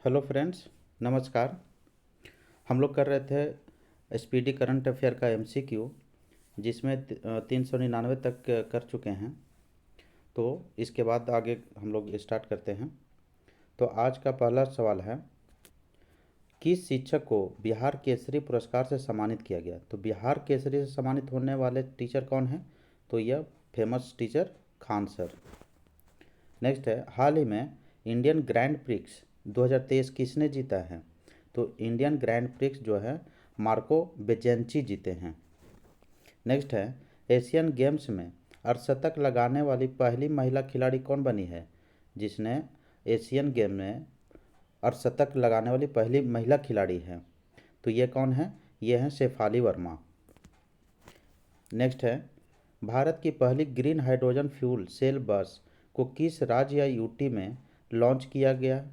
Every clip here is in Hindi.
हेलो फ्रेंड्स, नमस्कार। हम लोग कर रहे थे स्पीडी करंट अफेयर का एमसीक्यू, जिसमें 399 तक कर चुके हैं। तो इसके बाद आगे हम लोग स्टार्ट करते हैं। तो आज का पहला सवाल है, किस शिक्षक को बिहार केसरी पुरस्कार से सम्मानित किया गया? तो बिहार केसरी से सम्मानित होने वाले टीचर कौन हैं? तो यह famous teacher Khan sir. Next है, हाल ही में इंडियन ग्रैंड प्रिक्स 2023 किसने जीता है? तो इंडियन ग्रैंड प्रिक्स जो है मार्को बेजेंची जीते हैं। नेक्स्ट है, एशियन गेम्स में अर्धशतक लगाने वाली पहली महिला खिलाड़ी कौन बनी है? जिसने एशियन गेम में अर्धशतक लगाने वाली पहली महिला खिलाड़ी है। तो ये कौन है? ये हैं शेफाली वर्मा। नेक्स्ट है, भारत की पहली ग्रीन हाइड्रोजन फ्यूल सेल बस को किस राज्य या यूटी में लॉन्च किया गया?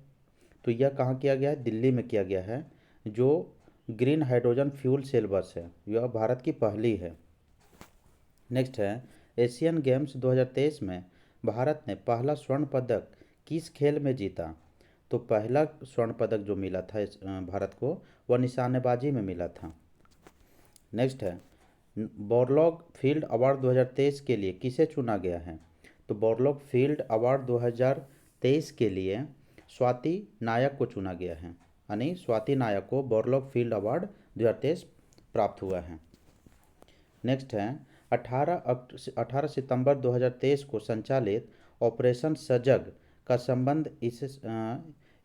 तो यह कहाँ किया गया है? दिल्ली में किया गया है। जो ग्रीन हाइड्रोजन फ्यूल सेल बस है यह भारत की पहली है। नेक्स्ट है, एशियन गेम्स 2023 में भारत ने पहला स्वर्ण पदक किस खेल में जीता? तो पहला स्वर्ण पदक जो मिला था भारत को, वह निशानेबाजी में मिला था। नेक्स्ट है, बोरलॉग फील्ड अवार्ड 2023 के लिए किसे चुना गया है? तो बोरलॉग फील्ड अवार्ड 2023 के लिए स्वाति नायक को चुना गया है, यानी स्वाति नायक को बोरलॉग फील्ड अवार्ड 2023 प्राप्त हुआ है। नेक्स्ट है, 18 सितंबर 2023 को संचालित ऑपरेशन सजग का संबंध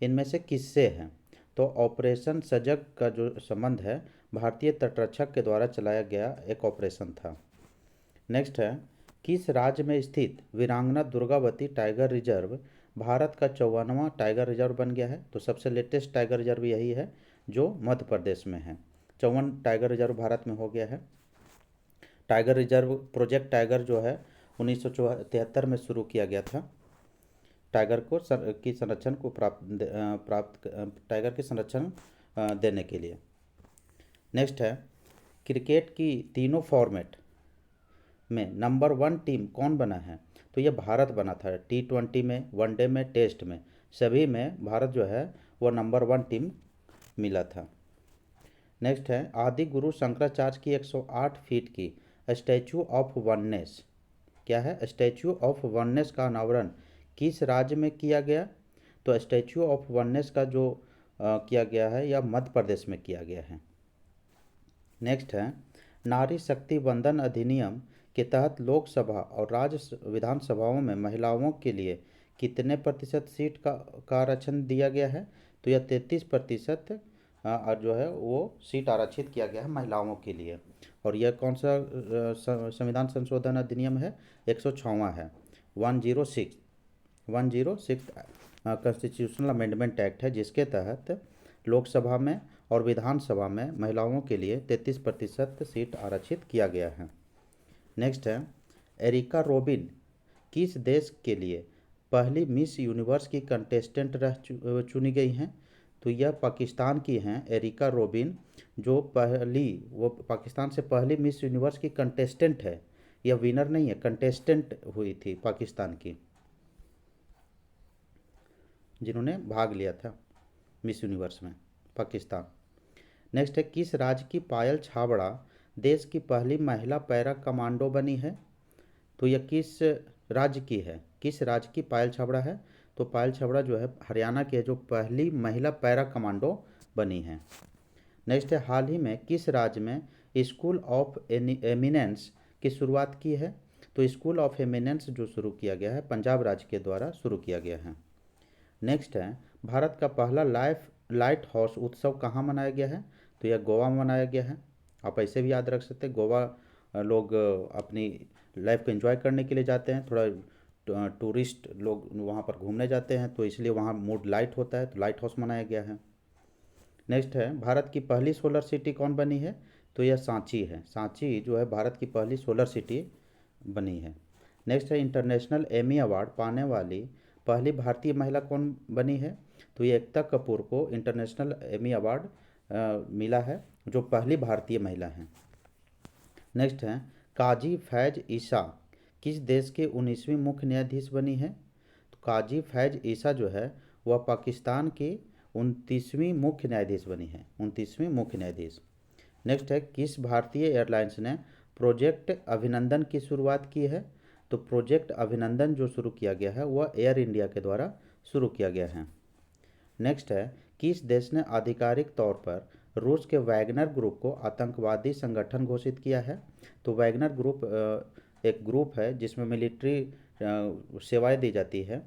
इनमें से किससे है? तो ऑपरेशन सजग का जो संबंध है भारतीय तटरक्षक के द्वारा चलाया गया एक ऑपरेशन था। नेक्स्ट है, किस राज्य में स्थित वीरांगना दुर्गावती टाइगर रिजर्व भारत का 54वां टाइगर रिजर्व बन गया है? तो सबसे लेटेस्ट टाइगर रिजर्व यही है जो मध्य प्रदेश में है। 54 टाइगर रिजर्व भारत में हो गया है। टाइगर रिजर्व प्रोजेक्ट टाइगर जो है 1973 में शुरू किया गया था। टाइगर को की संरक्षण को प्राप्त टाइगर के संरक्षण देने के लिए। नेक्स्ट है, क्रिकेट की तीनों फॉर्मेट में नंबर 1 टीम कौन बना है? तो यह भारत बना था। T20 में, वनडे में, टेस्ट में, सभी में भारत जो है वह नंबर 1 टीम मिला था। नेक्स्ट है, आदि गुरु शंकराचार्य की 108 फीट की स्टैचू ऑफ वननेस क्या है? स्टैचू ऑफ वननेस का अनावरण किस राज्य में किया गया? तो स्टैचू ऑफ वननेस का जो किया गया है यह मध्य प्रदेश में किया गया है। नेक्स्ट है, नारी शक्ति वंदन अधिनियम के तहत लोकसभा और राज्य विधानसभाओं में महिलाओं के लिए कितने प्रतिशत सीट का आरक्षण दिया गया है? तो यह 33% जो है वो सीट आरक्षित किया गया है महिलाओं के लिए। और यह कौन सा संविधान संशोधन अधिनियम है? 106वां है। 106 कॉन्स्टिट्यूशनल अमेंडमेंट एक्ट है, जिसके तहत लोकसभा में और विधानसभा में महिलाओं के लिए 33% सीट आरक्षित किया गया है। नेक्स्ट है, एरिका रोबिन किस देश के लिए पहली मिस यूनिवर्स की कंटेस्टेंट चुनी गई हैं? तो यह पाकिस्तान की हैं एरिका रोबिन, जो वो पाकिस्तान से पहली मिस यूनिवर्स की कंटेस्टेंट है। यह विनर नहीं है, कंटेस्टेंट हुई थी पाकिस्तान की, जिन्होंने भाग लिया था मिस यूनिवर्स में, पाकिस्तान। नेक्स्ट है, किस राज्य की पायल छाबड़ा देश की पहली महिला पैरा कमांडो बनी है? तो यह किस राज्य की है? किस राज्य की पायल छाबड़ा है? तो पायल छाबड़ा जो है हरियाणा की है, जो पहली महिला पैरा कमांडो बनी है। नेक्स्ट है, हाल ही में किस राज्य में स्कूल ऑफ एमिनेंस की शुरुआत की है? तो स्कूल ऑफ एमिनेंस जो शुरू किया गया है पंजाब राज्य के द्वारा शुरू किया गया है। नेक्स्ट है, भारत का पहला लाइट हाउस उत्सव कहाँ मनाया गया है? तो यह गोवा में मनाया गया है। आप ऐसे भी याद रख सकते हैं, गोवा लोग अपनी लाइफ को एंजॉय करने के लिए जाते हैं, थोड़ा टूरिस्ट लोग वहाँ पर घूमने जाते हैं, तो इसलिए वहाँ मूड लाइट होता है, तो लाइट हाउस मनाया गया है। नेक्स्ट है, भारत की पहली सोलर सिटी कौन बनी है? तो यह सांची है। सांची जो है भारत की पहली सोलर सिटी बनी है। नेक्स्ट है, इंटरनेशनल एमी अवार्ड पाने वाली पहली भारतीय महिला कौन बनी है? तो ये एकता कपूर को इंटरनेशनल एमी अवार्ड मिला है, जो पहली भारतीय महिला हैं। नेक्स्ट है, काजी फैज ईसा किस देश के 19वीं मुख्य न्यायाधीश बनी है? तो काजी फैज ईसा जो है वह पाकिस्तान की 29वीं मुख्य न्यायाधीश बनी है, 29वीं मुख्य न्यायाधीश। नेक्स्ट है, किस भारतीय एयरलाइंस ने प्रोजेक्ट अभिनंदन की शुरुआत की है? तो प्रोजेक्ट अभिनंदन जो शुरू किया गया है वह एयर इंडिया के द्वारा शुरू किया गया है। नेक्स्ट है, किस देश ने आधिकारिक तौर पर रूस के वैगनर ग्रुप को आतंकवादी संगठन घोषित किया है? तो वैगनर ग्रुप एक ग्रुप है जिसमें मिलिट्री सेवाएं दी जाती है,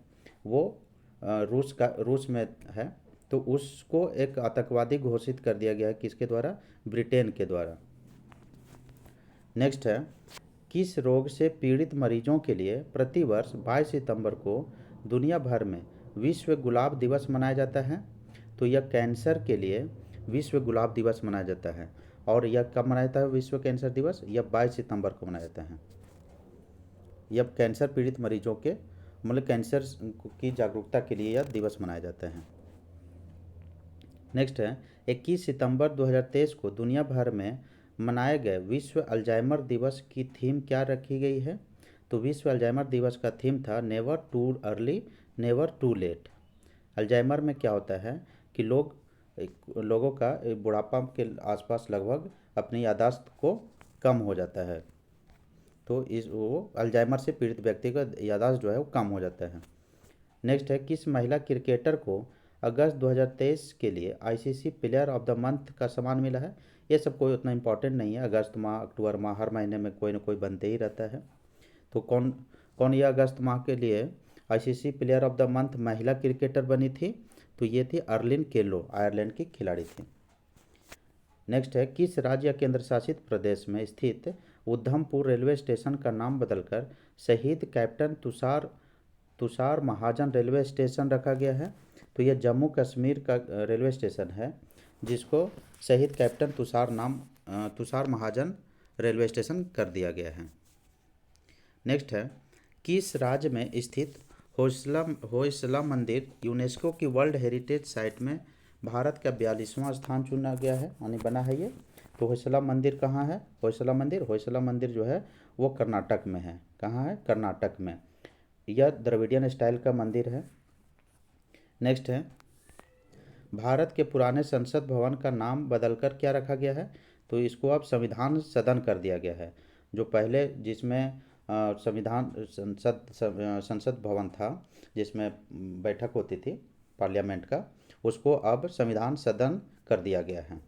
वो रूस में है, तो उसको एक आतंकवादी घोषित कर दिया गया है, किसके द्वारा? ब्रिटेन के द्वारा। नेक्स्ट है, किस रोग से पीड़ित मरीजों के लिए प्रतिवर्ष 22 सितंबर को दुनिया भर में विश्व गुलाब दिवस मनाया जाता है? तो यह कैंसर के लिए विश्व गुलाब दिवस मनाया जाता है। और यह कब मनाया जाता है विश्व कैंसर दिवस? यह 22 सितंबर को मनाया जाता है। यह कैंसर पीड़ित मरीजों के मतलब कैंसर की जागरूकता के लिए यह दिवस मनाया जाता है। नेक्स्ट है, 21 सितंबर 2023 को दुनिया भर में मनाए गए विश्व अल्जाइमर दिवस की थीम क्या रखी गई है? तो विश्व अल्जाइमर दिवस का थीम था never too early never too late. Alzheimer में क्या होता है कि लोगों का बुढ़ापा के आसपास लगभग अपनी याददाश्त को कम हो जाता है, तो वो अल्जाइमर से पीड़ित व्यक्ति का याददाश्त जो है वो कम हो जाता है। नेक्स्ट है, किस महिला क्रिकेटर को अगस्त 2023 के लिए ICC player of the month का सम्मान मिला है? ये सब कोई उतना इम्पोर्टेंट नहीं है, अगस्त माह अक्टूबर माह हर महीने में कोई ना कोई बनते ही रहता है। तो कौन कौन ये अगस्त माह के लिए ICC player of the month महिला क्रिकेटर बनी थी? तो ये थी अर्लिन केलो, आयरलैंड की खिलाड़ी थी। नेक्स्ट है, किस राज्य या केंद्र शासित प्रदेश में स्थित उधमपुर रेलवे स्टेशन का नाम बदलकर शहीद कैप्टन तुषार महाजन रेलवे स्टेशन रखा गया है? तो यह जम्मू कश्मीर का रेलवे स्टेशन है जिसको शहीद कैप्टन तुषार महाजन रेलवे स्टेशन कर दिया गया है। नेक्स्ट है, किस राज्य में स्थित होयसला मंदिर यूनेस्को की वर्ल्ड हेरिटेज साइट में भारत का 42वां स्थान चुना गया है, यानी बना है ये? तो होयसला मंदिर कहाँ है? होयसला मंदिर जो है वो कर्नाटक में है। कहाँ है? कर्नाटक में। यह द्रविडियन स्टाइल का मंदिर है। नेक्स्ट है, भारत के पुराने संसद भवन का नाम बदलकर क्या रखा गया है? तो इसको अब संविधान सदन कर दिया गया है। जो पहले जिसमें संसद भवन था जिसमें बैठक होती थी पार्लियामेंट का, उसको अब संविधान सदन कर दिया गया है।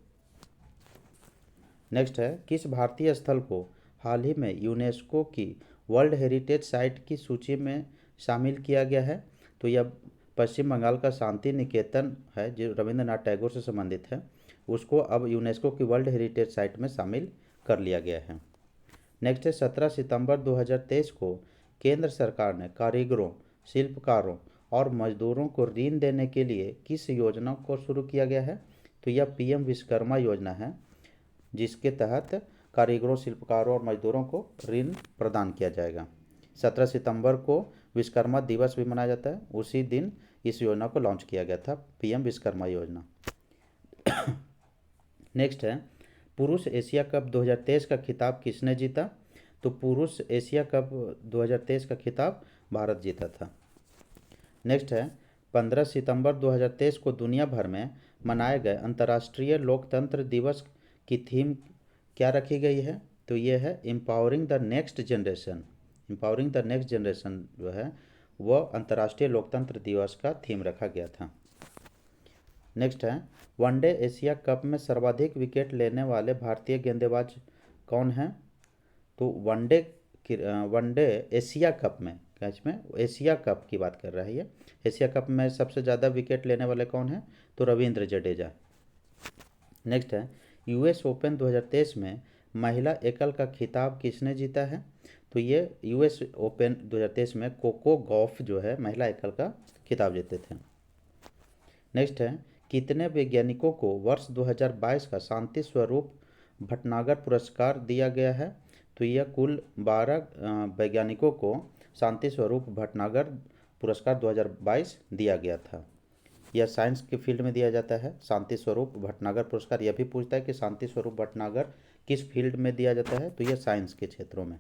नेक्स्ट है, किस भारतीय स्थल को हाल ही में यूनेस्को की वर्ल्ड हेरिटेज साइट की सूची में शामिल किया गया है? तो यह पश्चिम बंगाल का शांति निकेतन है जो रविंद्रनाथ टैगोर से संबंधित है, उसको अब यूनेस्को की वर्ल्ड हेरिटेज साइट में शामिल कर लिया गया है। नेक्स्ट है, 17 सितंबर 2023 को केंद्र सरकार ने कारीगरों, शिल्पकारों और मजदूरों को ऋण देने के लिए किस योजना को शुरू किया गया है? तो यह पीएम विश्वकर्मा योजना है जिसके तहत कारीगरों, शिल्पकारों और मजदूरों को ऋण प्रदान किया जाएगा। 17 सितंबर को विश्वकर्मा दिवस भी मनाया जाता है, उसी दिन इस योजना को लॉन्च किया गया था, पीएम विश्वकर्मा योजना। नेक्स्ट है, पुरुष एशिया कप 2023 का खिताब किसने जीता? तो पुरुष एशिया कप 2023 का खिताब भारत जीता था। नेक्स्ट है, 15 सितंबर 2023 को दुनिया भर में मनाए गए अंतर्राष्ट्रीय लोकतंत्र दिवस की थीम क्या रखी गई है? तो ये है empowering the next generation. Empowering the next generation जो है वह अंतर्राष्ट्रीय लोकतंत्र दिवस का थीम रखा गया था। नेक्स्ट है, वनडे एशिया कप में सर्वाधिक विकेट लेने वाले भारतीय गेंदबाज कौन हैं? तो वनडे एशिया कप में एशिया कप की बात कर रहा है ये। एशिया कप में सबसे ज़्यादा विकेट लेने वाले कौन हैं? तो रविंद्र जडेजा। नेक्स्ट है, यूएस ओपन 2023 में महिला एकल का खिताब किसने जीता है? तो ये यूएस ओपन 2023 में कोको गॉफ जो है महिला एकल का खिताब जीते थे। नेक्स्ट है, कितने वैज्ञानिकों को वर्ष 2022 का शांति स्वरूप भटनागर पुरस्कार दिया गया है? तो यह कुल 12 वैज्ञानिकों को शांति स्वरूप भटनागर पुरस्कार 2022 दिया गया था। यह साइंस के फील्ड में दिया जाता है शांति स्वरूप भटनागर पुरस्कार। यह भी पूछता है कि शांति स्वरूप भटनागर किस फील्ड में दिया जाता है? तो यह साइंस के क्षेत्रों में।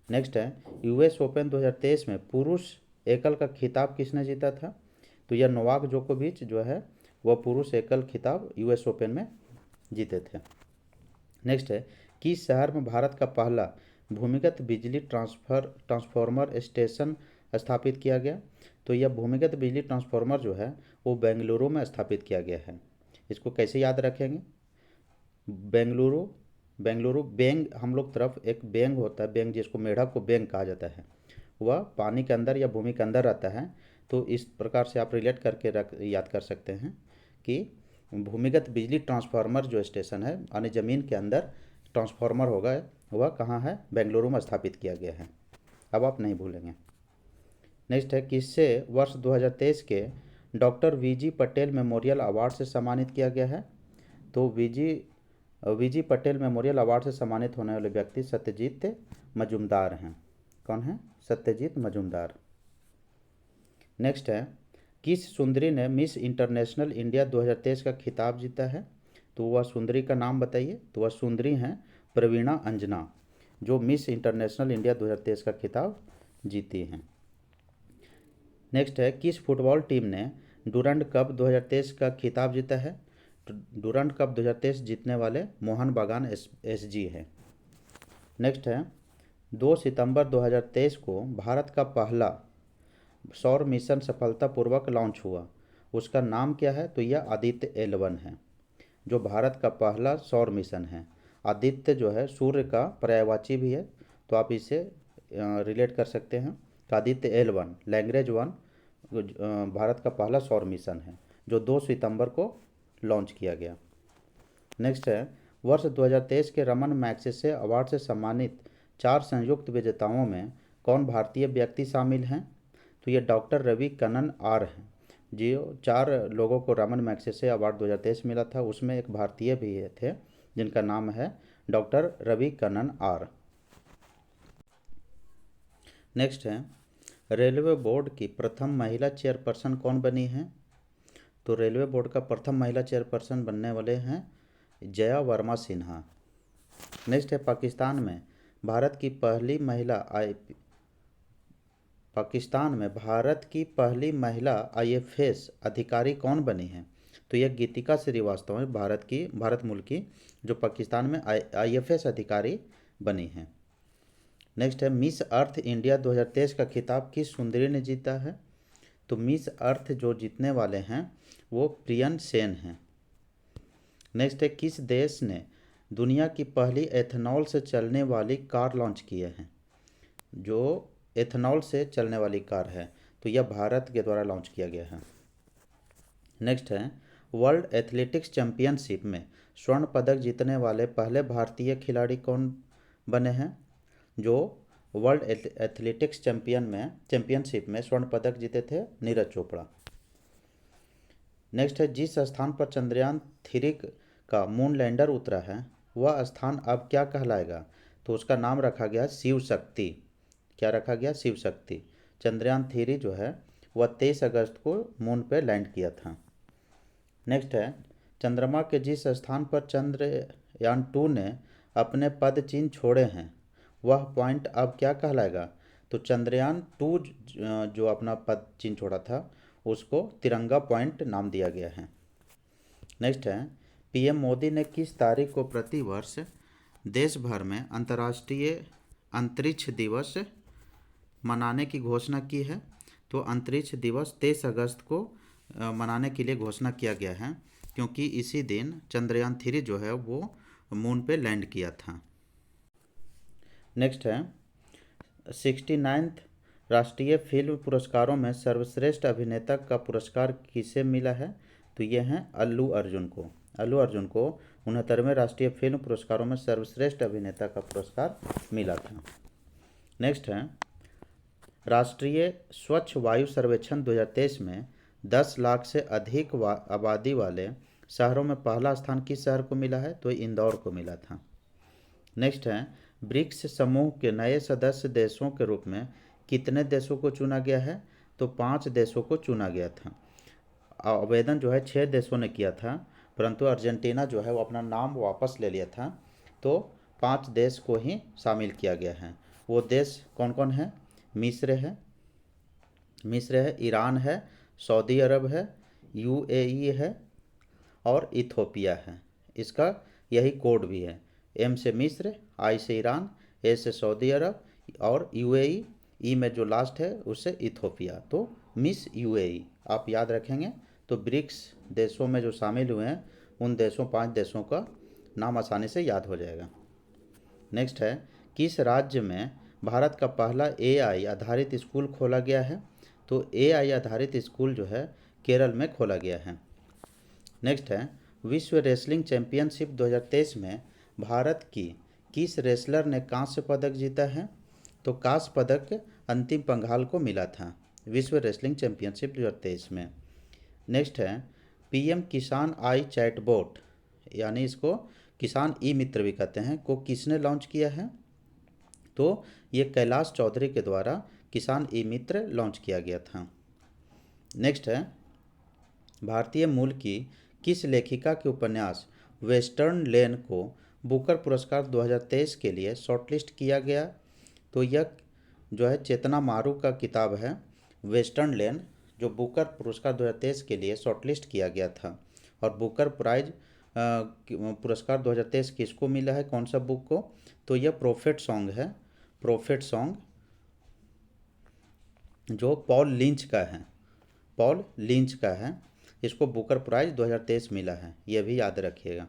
नेक्स्ट है, यूएस ओपन 2023 में पुरुष एकल का खिताब किसने जीता था? तो यह नोवाक जोकोविच जो है वह पुरुष एकल खिताब यूएस ओपन में जीते थे। नेक्स्ट है, किस शहर में भारत का पहला भूमिगत बिजली ट्रांसफार्मर स्टेशन स्थापित किया गया? तो यह भूमिगत बिजली ट्रांसफार्मर जो है वो बेंगलुरु में स्थापित किया गया है। इसको कैसे याद रखेंगे? बेंगलुरु, बेंगलुरु बेंग, हम लोग तरफ एक बेंग होता है, बेंग जिसको मेढक को बेंग कहा जाता है, वह पानी के अंदर या भूमि के अंदर रहता है। तो इस प्रकार से आप रिलेट करके याद कर सकते हैं कि भूमिगत बिजली ट्रांसफार्मर जो स्टेशन है यानी ज़मीन के अंदर ट्रांसफार्मर होगा, वह कहाँ है? बेंगलुरु में स्थापित किया गया है। अब आप नहीं भूलेंगे। नेक्स्ट है, किससे वर्ष 2023 के doctor V G Patel memorial award से सम्मानित किया गया है? तो वीजी पटेल मेमोरियल अवार्ड से सम्मानित होने वाले व्यक्ति सत्यजीत मजूमदार हैं। कौन है? सत्यजीत मजूमदार। नेक्स्ट है, किस सुंदरी ने मिस इंटरनेशनल इंडिया 2023 का खिताब जीता है? तो वह सुंदरी का नाम बताइए। तो वह सुंदरी हैं प्रवीणा अंजना, जो मिस इंटरनेशनल इंडिया 2023 का खिताब जीती हैं। नेक्स्ट है, किस फुटबॉल टीम ने डूरंड कप 2023 का खिताब जीता है? डूरंड कप 2023 जीतने वाले मोहन बागान एसजी है। नेक्स्ट है, 2 सितंबर 2023 को भारत का पहला सौर मिशन सफलतापूर्वक लॉन्च हुआ, उसका नाम क्या है? तो यह आदित्य L1 है, जो भारत का पहला सौर मिशन है। आदित्य जो है सूर्य का पर्यायवाची भी है, तो आप इसे रिलेट कर सकते हैं। तो आदित्य L1 लैंग्वेज 1 भारत का पहला सौर मिशन है, जो 2 सितंबर को लॉन्च किया गया। नेक्स्ट है, वर्ष 2023 के रमन मैग्सेसे अवार्ड से सम्मानित 4 संयुक्त विजेताओं में कौन भारतीय व्यक्ति शामिल हैं? तो ये डॉक्टर रवि कन्नन आर हैं। जो 4 लोगों को रमन मैग्सेसे अवार्ड 2023 मिला था, उसमें एक भारतीय भी थे जिनका नाम है doctor Ravi Kannan R. Next है, रेलवे बोर्ड की प्रथम महिला चेयरपर्सन कौन बनी है? तो रेलवे बोर्ड का प्रथम महिला चेयरपर्सन बनने वाले हैं जया वर्मा सिन्हा। नेक्स्ट है, पाकिस्तान में भारत की पहली महिला IFS अधिकारी कौन बनी है? तो यह गीतिका श्रीवास्तव है, भारत मूल की, जो पाकिस्तान में IFS अधिकारी बनी है। नेक्स्ट है, मिस अर्थ इंडिया 2023 का खिताब किस सुंदरी ने जीता है? तो मिस अर्थ जो जीतने वाले हैं वो प्रियन सेन हैं। नेक्स्ट है, किस देश ने दुनिया की पहली एथेनॉल से चलने वाली कार लॉन्च की है? जो एथेनॉल से चलने वाली कार है, तो यह भारत के द्वारा लॉन्च किया गया है। नेक्स्ट है, वर्ल्ड एथलेटिक्स चैंपियनशिप में स्वर्ण पदक जीतने वाले पहले भारतीय खिलाड़ी कौन बने हैं? जो वर्ल्ड एथलेटिक्स चैंपियनशिप में स्वर्ण पदक जीते थे नीरज चोपड़ा। नेक्स्ट है, जिस स्थान पर चंद्रयान 3 का मून लैंडर उतरा है वह स्थान अब क्या कहलाएगा? तो उसका नाम रखा गया शिव शक्ति। क्या रखा गया? शिव शक्ति। चंद्रयान 3 जो है वह 23 अगस्त को मून पे लैंड किया था। नेक्स्ट है, चंद्रमा के जिस स्थान पर चंद्रयान 2 ने अपने पद चिन्ह छोड़े हैं वह पॉइंट अब क्या कहलाएगा? तो चंद्रयान 2 जो अपना पद चिन्ह छोड़ा था उसको तिरंगा पॉइंट नाम दिया गया है। नेक्स्ट है, PM मोदी ने किस तारीख को प्रतिवर्ष देश भर में अंतर्राष्ट्रीय अंतरिक्ष दिवस मनाने की घोषणा की है? तो अंतरिक्ष दिवस 23 अगस्त को मनाने के लिए घोषणा किया गया है, क्योंकि इसी दिन चंद्रयान 3 जो है वो मून पे लैंड किया था। नेक्स्ट है, 69th राष्ट्रीय फिल्म पुरस्कारों में सर्वश्रेष्ठ अभिनेता का पुरस्कार किसे मिला है? तो ये हैं अल्लू अर्जुन को। अल्लू अर्जुन को 69वें राष्ट्रीय फिल्म पुरस्कारों में सर्वश्रेष्ठ अभिनेता का पुरस्कार मिला था। नेक्स्ट है, राष्ट्रीय स्वच्छ वायु सर्वेक्षण 2023 में 10 लाख से अधिक आबादी वाले शहरों में पहला स्थान किस शहर को मिला है? तो इंदौर को मिला था। नेक्स्ट है, ब्रिक्स समूह के नए सदस्य देशों के रूप में कितने देशों को चुना गया है? तो 5 देशों को चुना गया था। आवेदन जो है 6 देशों ने किया था, परंतु अर्जेंटीना जो है वो अपना नाम वापस ले लिया था, तो 5 देश को ही शामिल किया गया है। वो देश कौन कौन है? मिस्र है, ईरान है, सऊदी अरब है, UAE है और इथोपिया है। इसका यही कोड भी है। एम से मिस्र, आई से ईरान, ए से सऊदी अरब और यूएई, ई में जो लास्ट है उससे इथोपिया, तो मिस यूएई आप याद रखेंगे। तो ब्रिक्स देशों में जो शामिल हुए हैं उन देशों 5 देशों का नाम आसानी से याद हो जाएगा। नेक्स्ट है, किस राज्य में भारत का पहला एआई आधारित स्कूल खोला गया है? तो एआई आधारित स्कूल जो है केरल में खोला गया है। नेक्स्ट है, विश्व रेसलिंग चैंपियनशिप 2023 में भारत की किस रेसलर ने कांस्य पदक जीता है? तो कांस्य पदक अंतिम पंघाल को मिला था विश्व रेसलिंग चैंपियनशिप 2023 में। नेक्स्ट है, पीएम किसान आई चैटबॉट, यानी इसको किसान ई मित्र भी कहते हैं, को किसने लॉन्च किया है? तो ये कैलाश चौधरी के द्वारा किसान ई मित्र लॉन्च किया गया था। नेक्स्ट है, भारतीय मूल की किस लेखिका के उपन्यास वेस्टर्न लेन को बुकर पुरस्कार 2023 के लिए शॉर्टलिस्ट किया गया? तो यह जो है चेतना मारू का किताब है वेस्टर्न लेन, जो बुकर पुरस्कार 2023 के लिए शॉर्टलिस्ट किया गया था। और बुकर प्राइज पुरस्कार 2023 किसको मिला है, कौन सा बुक को? तो यह प्रोफेट सॉन्ग है, प्रोफेट सॉन्ग जो पॉल लिंच का है, पॉल लिंच का है। इसको बुकर प्राइज 2023 मिला है, यह भी याद रखिएगा।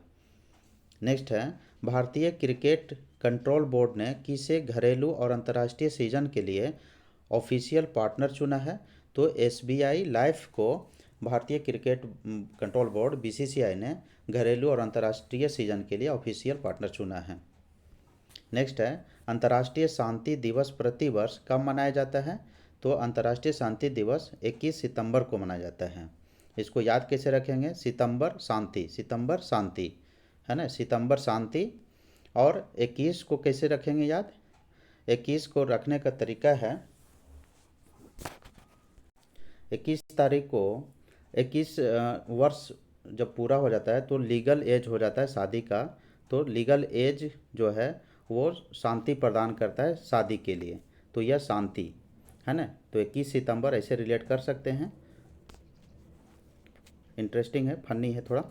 नेक्स्ट है, भारतीय क्रिकेट कंट्रोल बोर्ड ने किसे घरेलू और अंतर्राष्ट्रीय सीजन के लिए ऑफिशियल पार्टनर चुना है? तो एसबीआई लाइफ को भारतीय क्रिकेट कंट्रोल बोर्ड बीसीसीआई ने घरेलू और अंतर्राष्ट्रीय सीजन के लिए ऑफिशियल पार्टनर चुना है। नेक्स्ट है, अंतर्राष्ट्रीय शांति दिवस प्रतिवर्ष कब मनाया जाता है? तो अंतर्राष्ट्रीय शांति दिवस 21 सितंबर को मनाया जाता है। इसको याद कैसे रखेंगे? सितंबर शांति, सितंबर शांति है ना, सितंबर शांति। और 21 को कैसे रखेंगे याद? 21 को रखने का तरीका है, 21 तारीख को 21 वर्ष जब पूरा हो जाता है तो लीगल एज हो जाता है शादी का। तो लीगल एज जो है वो शांति प्रदान करता है शादी के लिए, तो यह शांति है ना। तो 21 सितंबर ऐसे रिलेट कर सकते हैं। इंटरेस्टिंग है, फनी है थोड़ा।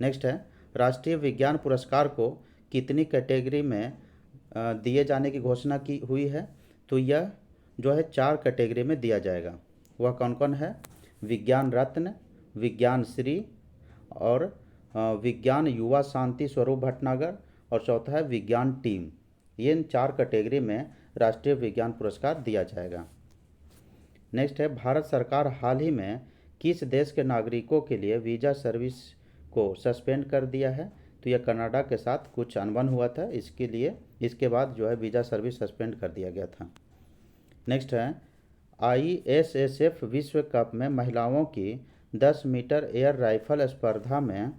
नेक्स्ट है, राष्ट्रीय विज्ञान पुरस्कार को कितनी कैटेगरी में दिए जाने की घोषणा की हुई है? तो यह जो है 4 कैटेगरी में दिया जाएगा। वह कौन कौन है? विज्ञान रत्न, विज्ञान श्री और विज्ञान युवा शांति स्वरूप भटनागर और चौथा है विज्ञान टीम। ये इन 4 कैटेगरी में राष्ट्रीय विज्ञान पुरस्कार दिया जाएगा। नेक्स्ट है, भारत सरकार हाल ही में किस देश के नागरिकों के लिए वीज़ा सर्विस को सस्पेंड कर दिया है? तो यह कनाडा के साथ कुछ अनबन हुआ था, इसके लिए इसके बाद जो है वीज़ा सर्विस सस्पेंड कर दिया गया था। नेक्स्ट है, ISSF विश्व कप में महिलाओं की 10 मीटर एयर राइफल स्पर्धा में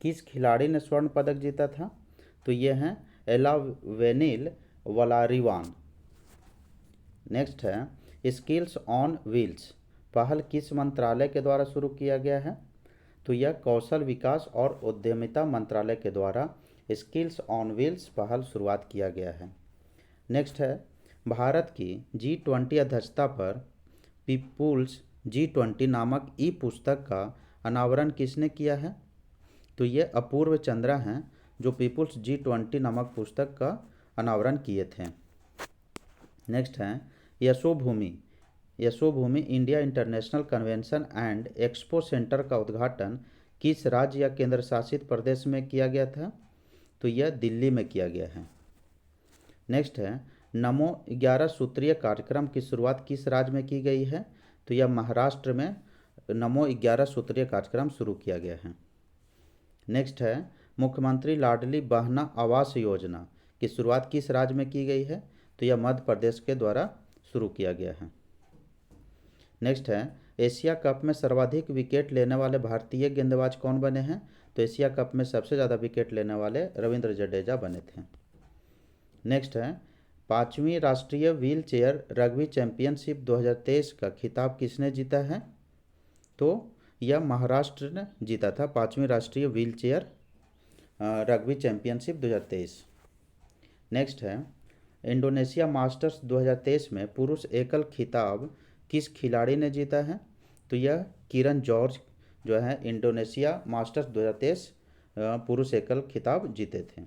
किस खिलाड़ी ने स्वर्ण पदक जीता था? तो ये हैं एलावेनिल वलारिवान। नेक्स्ट है, स्किल्स ऑन व्हील्स पहल किस मंत्रालय के द्वारा शुरू किया गया है? तो यह कौशल विकास और उद्यमिता मंत्रालय के द्वारा स्किल्स ऑन व्हील्स पहल शुरुआत किया गया है। नेक्स्ट है, भारत की G20 अध्यक्षता पर पीपुल्स G20 नामक ई पुस्तक का अनावरण किसने किया है? तो ये अपूर्व चंद्रा हैं जो पीपुल्स G20 नामक पुस्तक का अनावरण किए थे। नेक्स्ट है, Yashobhoomi Yashobhoomi India international convention and expo centre का उद्घाटन किस राज्य या केंद्र शासित प्रदेश में किया गया था? तो यह दिल्ली में किया गया है। नेक्स्ट है, नमो 11 सूत्रीय कार्यक्रम की शुरुआत किस राज्य में की गई है? तो यह महाराष्ट्र में नमो 11 सूत्रीय कार्यक्रम शुरू किया गया है। नेक्स्ट है, मुख्यमंत्री लाडली बहना आवास योजना की शुरुआत किस राज्य में की गई है? तो यह मध्य प्रदेश के द्वारा शुरू किया गया है। नेक्स्ट है, एशिया कप में सर्वाधिक विकेट लेने वाले भारतीय गेंदबाज कौन बने हैं? तो एशिया कप में सबसे ज़्यादा विकेट लेने वाले रविंद्र जडेजा बने थे। नेक्स्ट है, 5वीं राष्ट्रीय व्हील चेयर रग्बी चैंपियनशिप 2023 का खिताब किसने जीता है? तो यह महाराष्ट्र ने जीता था 5वीं राष्ट्रीय wheel chair rugby championship 2023। Next है, इंडोनेशिया मास्टर्स 2023 में पुरुष एकल खिताब किस खिलाड़ी ने जीता है? तो यह किरण जॉर्ज जो है इंडोनेशिया मास्टर्स 2023 पुरुष एकल खिताब जीते थे।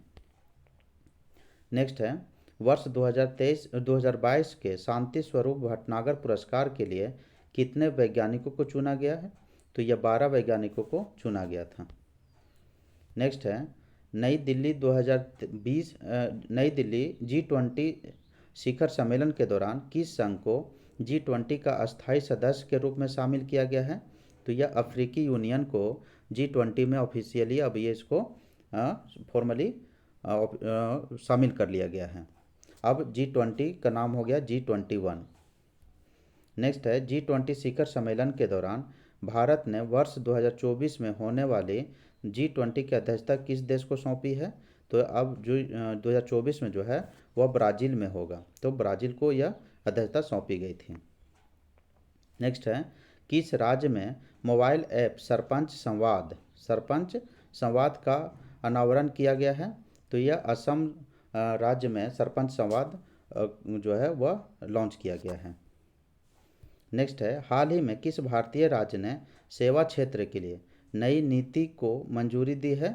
नेक्स्ट है वर्ष 2022 के शांति स्वरूप भटनागर पुरस्कार के लिए कितने वैज्ञानिकों को चुना गया है? तो यह 12 वैज्ञानिकों को चुना गया था। नेक्स्ट है नई दिल्ली G20 शिखर सम्मेलन के दौरान किस संघ को G20 का अस्थायी सदस्य के रूप में शामिल किया गया है? तो यह अफ्रीकी यूनियन को G20 में ऑफिशियली अब ये इसको फॉर्मली शामिल कर लिया गया है। अब G20 का नाम हो गया G21। नेक्स्ट है G20 शिखर सम्मेलन के दौरान भारत ने वर्ष 2024 में होने वाले G20 की अध्यक्षता किस देश को सौंपी है? तो अब जो 2024 में जो है वह ब्राज़ील में होगा, तो ब्राज़ील को यह अध्यक्षता सौंपी गई थी। नेक्स्ट है किस राज्य में मोबाइल ऐप सरपंच संवाद का अनावरण किया गया है? तो यह असम राज्य में सरपंच संवाद जो है वह लॉन्च किया गया है। नेक्स्ट है हाल ही में किस भारतीय राज्य ने सेवा क्षेत्र के लिए नई नीति को मंजूरी दी है?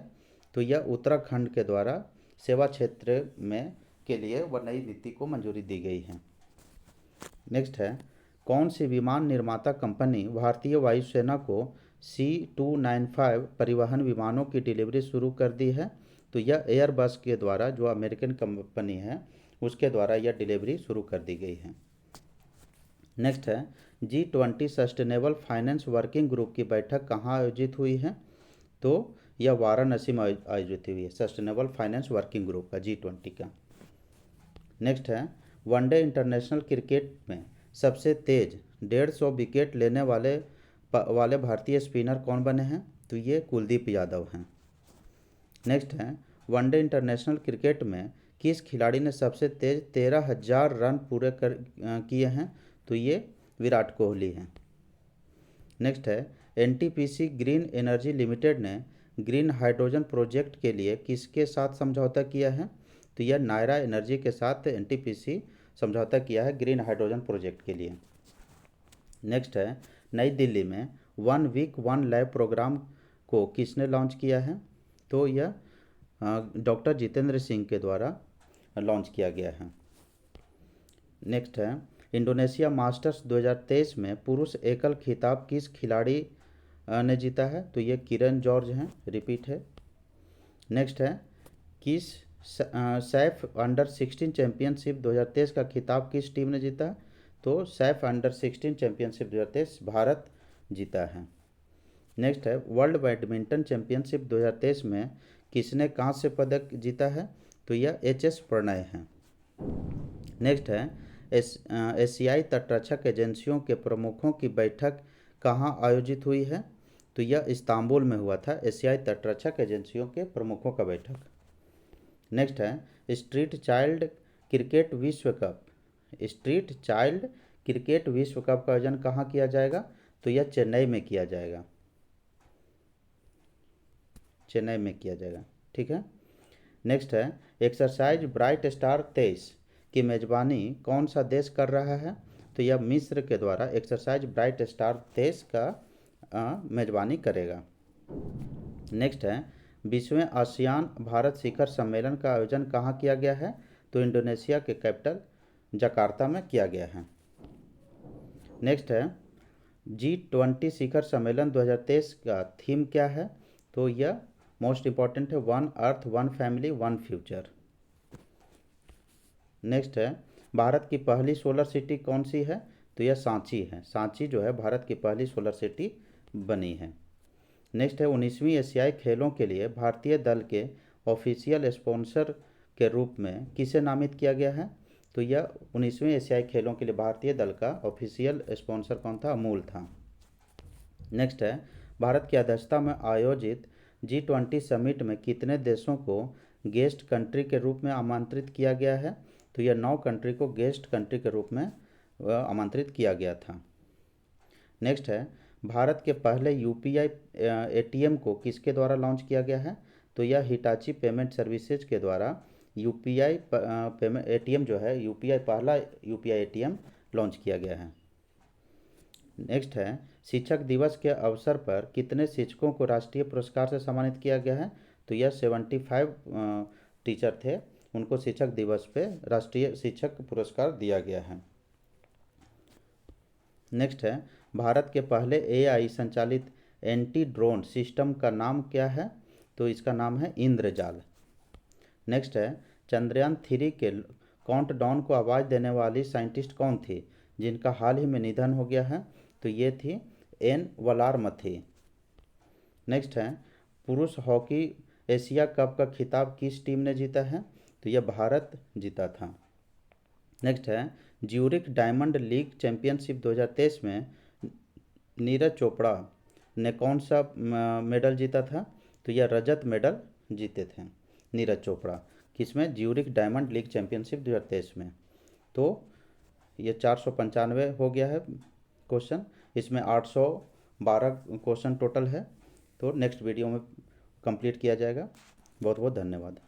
तो यह उत्तराखंड के द्वारा सेवा क्षेत्र में के लिए वह नई नीति को मंजूरी दी गई है। नेक्स्ट है कौन सी विमान निर्माता कंपनी भारतीय वायुसेना को C295 परिवहन विमानों की डिलीवरी शुरू कर दी है? तो यह एयरबस के द्वारा, जो अमेरिकन कंपनी है उसके द्वारा यह डिलीवरी शुरू कर दी गई है। नेक्स्ट है G20 sustainable finance working group की बैठक कहाँ आयोजित हुई है? तो यह वाराणसी में आयोजित हुई है, सस्टेनेबल फाइनेंस वर्किंग ग्रुप का G20 का। नेक्स्ट है वनडे इंटरनेशनल क्रिकेट में सबसे तेज 150 विकेट लेने वाले भारतीय स्पिनर कौन बने हैं? तो ये कुलदीप यादव हैं। नेक्स्ट है वनडे इंटरनेशनल क्रिकेट में किस खिलाड़ी ने सबसे तेज 13,000 रन पूरे किए हैं? तो ये विराट कोहली हैं। नेक्स्ट है NTPC ग्रीन एनर्जी लिमिटेड ने ग्रीन हाइड्रोजन प्रोजेक्ट के लिए किसके साथ समझौता किया है? तो यह नायरा एनर्जी के साथ NTPC समझौता किया है ग्रीन हाइड्रोजन प्रोजेक्ट के लिए। नेक्स्ट है नई दिल्ली में 1 वीक 1 लैब प्रोग्राम को किसने लॉन्च किया है? तो यह डॉक्टर जितेंद्र सिंह के द्वारा लॉन्च किया गया है। नेक्स्ट है इंडोनेशिया मास्टर्स 2023 में पुरुष एकल खिताब किस खिलाड़ी ने जीता है? तो ये किरण जॉर्ज हैं, रिपीट है। नेक्स्ट है किस सैफ अंडर 16 चैंपियनशिप 2023 का खिताब किस टीम ने जीता? तो सैफ अंडर 16 चैंपियनशिप 2023 भारत जीता है। नेक्स्ट है वर्ल्ड बैडमिंटन चैंपियनशिप 2023 में किसने कांस्य पदक जीता है? तो यह HS प्रणय है। नेक्स्ट है एशियाई तटरक्षक एजेंसियों के प्रमुखों की बैठक कहाँ आयोजित हुई है? तो यह इस्तांबुल में हुआ था, एशियाई तटरक्षक एजेंसियों के प्रमुखों का बैठक। नेक्स्ट है स्ट्रीट चाइल्ड क्रिकेट विश्व कप का आयोजन कहाँ किया जाएगा? तो यह चेन्नई में किया जाएगा, ठीक है। नेक्स्ट है एक्सरसाइज ब्राइट स्टार 23 की मेज़बानी कौन सा देश कर रहा है? तो यह मिस्र के द्वारा एक्सरसाइज ब्राइट स्टार 23 का मेज़बानी करेगा। नेक्स्ट है 20वें आसियान भारत शिखर सम्मेलन का आयोजन कहाँ किया गया है? तो इंडोनेशिया के कैपिटल जकार्ता में किया गया है। नेक्स्ट है G20 शिखर सम्मेलन 2023 का थीम क्या है? तो यह मोस्ट इम्पॉर्टेंट है 1 अर्थ 1 फैमिली 1 फ्यूचर। नेक्स्ट है भारत की पहली सोलर सिटी कौन सी है? तो यह सांची है, सांची जो है भारत की पहली सोलर सिटी बनी है। नेक्स्ट है 19वीं एशियाई खेलों के लिए भारतीय दल के ऑफिशियल स्पॉन्सर के रूप में किसे नामित किया गया है? तो यह 19वीं एशियाई खेलों के लिए भारतीय दल का ऑफिशियल स्पॉन्सर कौन था? अमूल था। नेक्स्ट है भारत की अध्यक्षता में आयोजित G20 समिट में कितने देशों को गेस्ट कंट्री के रूप में आमंत्रित किया गया है? तो यह 9 कंट्री को गेस्ट कंट्री के रूप में आमंत्रित किया गया था। नेक्स्ट है भारत के पहले UPI ATM को किसके द्वारा लॉन्च किया गया है? तो यह हिटाची पेमेंट सर्विसेज के द्वारा UPI पेमेंट ATM जो है पहला UPI ATM लॉन्च किया गया है। नेक्स्ट है, शिक्षक दिवस के अवसर पर कितने शिक्षकों को राष्ट्रीय पुरस्कार से सम्मानित किया गया है? तो यह 75 टीचर थे, उनको शिक्षक दिवस पे राष्ट्रीय शिक्षक पुरस्कार दिया गया है। नेक्स्ट है, भारत के पहले एआई संचालित एंटी ड्रोन सिस्टम का नाम क्या है? तो इसका नाम है इंद्रजाल। नेक्स्ट है, चंद्रयान 3 के काउंटडाउन को आवाज़ देने वाली साइंटिस्ट कौन थी जिनका हाल ही में निधन हो गया है? तो ये थी एन वलारमथी। नेक्स्ट है, पुरुष हॉकी एशिया कप का खिताब किस टीम ने जीता है? तो यह भारत जीता था। नेक्स्ट है, ज्यूरिख डायमंड लीग चैंपियनशिप 2023 में नीरज चोपड़ा ने कौन सा मेडल जीता था? तो यह रजत मेडल जीते थे नीरज चोपड़ा। किसमें? ज्यूरिख डायमंड लीग चैंपियनशिप 2023 में। तो ये 495 हो गया है क्वेश्चन, इसमें 812 क्वेश्चन टोटल है। तो नेक्स्ट वीडियो में कंप्लीट किया जाएगा। बहुत बहुत धन्यवाद।